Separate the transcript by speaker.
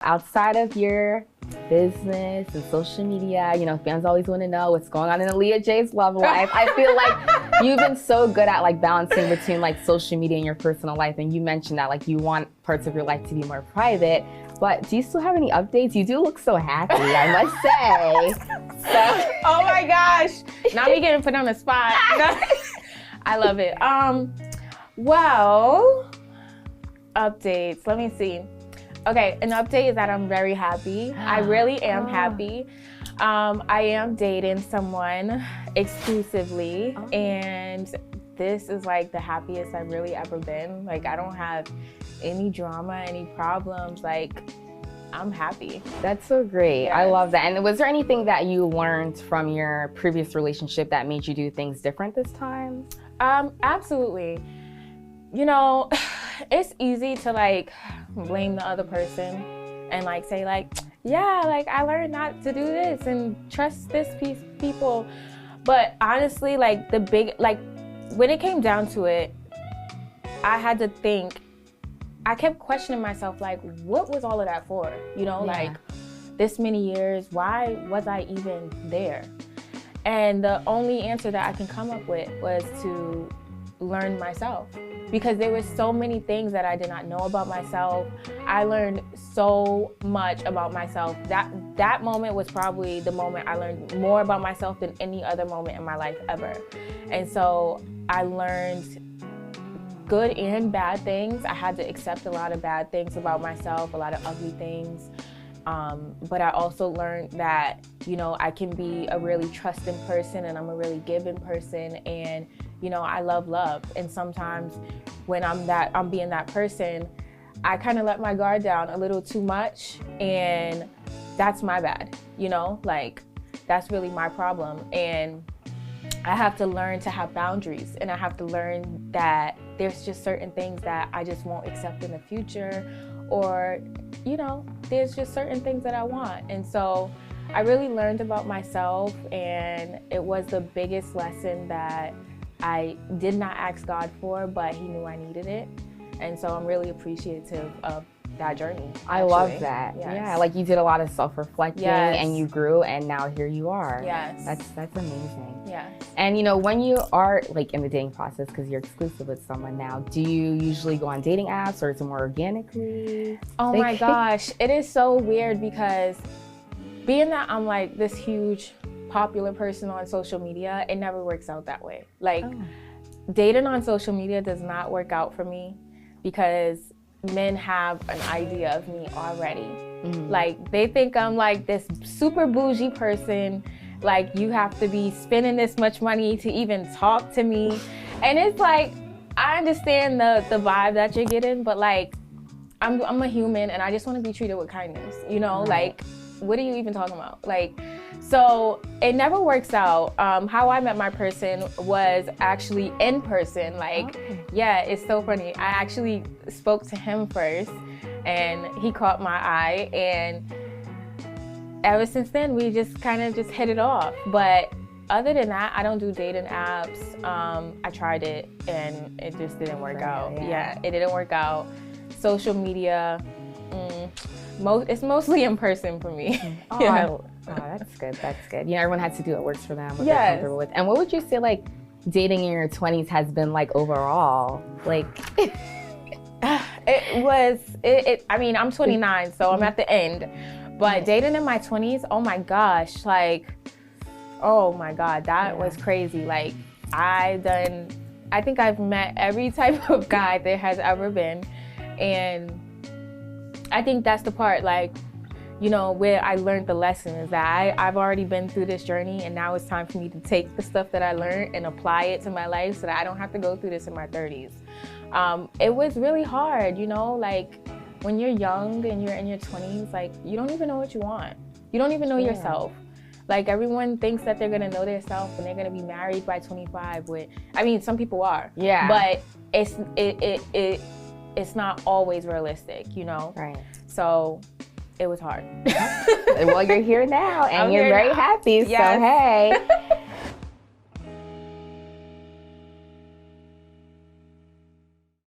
Speaker 1: Outside of your business and social media, fans always want to know what's going on in Aaliyah J's love life. I feel like you've been so good at balancing between social media and your personal life. And you mentioned that you want parts of your life to be more private. But do you still have any updates? You do look so happy, I must say.
Speaker 2: Oh my gosh. Now me getting put on the spot. I love it. Well, updates. Let me see. Okay, an update is that I'm very happy. I really am happy. I am dating someone exclusively, and this is the happiest I've really ever been. I don't have any drama, any problems. I'm happy.
Speaker 1: That's so great.
Speaker 2: Yes.
Speaker 1: I love that. And was there anything that you learned from your previous relationship that made you do things different this time?
Speaker 2: Absolutely. It's easy to blame the other person and say I learned not to do this and trust this people. But honestly, when it came down to it, I had to think. I kept questioning myself, what was all of that for? This many years, why was I even there? And the only answer that I can come up with was to learn myself, because there were so many things that I did not know about myself. I learned so much about myself. That moment was probably the moment I learned more about myself than any other moment in my life ever. And so I learned good and bad things. I had to accept a lot of bad things about myself, a lot of ugly things. But I also learned that, I can be a really trusting person, and I'm a really giving person, and, I love. And sometimes when I'm being that person, I kind of let my guard down a little too much, and that's my bad, that's really my problem. And I have to learn to have boundaries, and I have to learn that there's just certain things that I just won't accept in the future, or, there's just certain things that I want. And so I really learned about myself, and it was the biggest lesson that I did not ask God for, but He knew I needed it. And so I'm really appreciative of that journey.
Speaker 1: I love that. Yes. Yeah, you did a lot of self-reflecting,
Speaker 2: yes,
Speaker 1: and you grew, and now here you are.
Speaker 2: Yes.
Speaker 1: That's amazing.
Speaker 2: Yes.
Speaker 1: And when you are in the dating process, because you're exclusive with someone now, do you usually go on dating apps, or is it more organically?
Speaker 2: Oh my gosh, it is so weird, because being that I'm this huge popular person on social media, it never works out that way. Dating on social media does not work out for me, because men have an idea of me already. Mm-hmm. They think I'm this super bougie person. You have to be spending this much money to even talk to me. And it's I understand the vibe that you're getting, but I'm a human, and I just want to be treated with kindness. Right. What are you even talking about? So it never works out. How I met my person was actually in person. Yeah, it's so funny. I actually spoke to him first, and he caught my eye, and ever since then, we just kind of hit it off. But other than that, I don't do dating apps. I tried it, and it just didn't work out. Yeah, it didn't work out. Social media, it's mostly in person for me.
Speaker 1: Yeah. Oh, that's good. That's good. Everyone has to do what works for them, what they're comfortable with. And what would you say dating in your 20s has been overall?
Speaker 2: I mean, I'm 29, so I'm at the end. But dating in my 20s, oh my gosh, oh my God, that was crazy. I think I've met every type of guy there has ever been. And I think that's the part, where I learned the lesson, is that I've already been through this journey, and now it's time for me to take the stuff that I learned and apply it to my life, so that I don't have to go through this in my 30s. It was really hard, when you're young and you're in your 20s, you don't even know what you want. You don't even know yourself. Everyone thinks that they're gonna know themselves and they're gonna be married by 25. Some people are.
Speaker 1: Yeah.
Speaker 2: But it's not always realistic,
Speaker 1: Right.
Speaker 2: So it was hard.
Speaker 1: Well, you're here now, and
Speaker 2: I'm
Speaker 1: you're
Speaker 2: here
Speaker 1: very
Speaker 2: now.
Speaker 1: happy.
Speaker 2: Yes.
Speaker 1: So hey.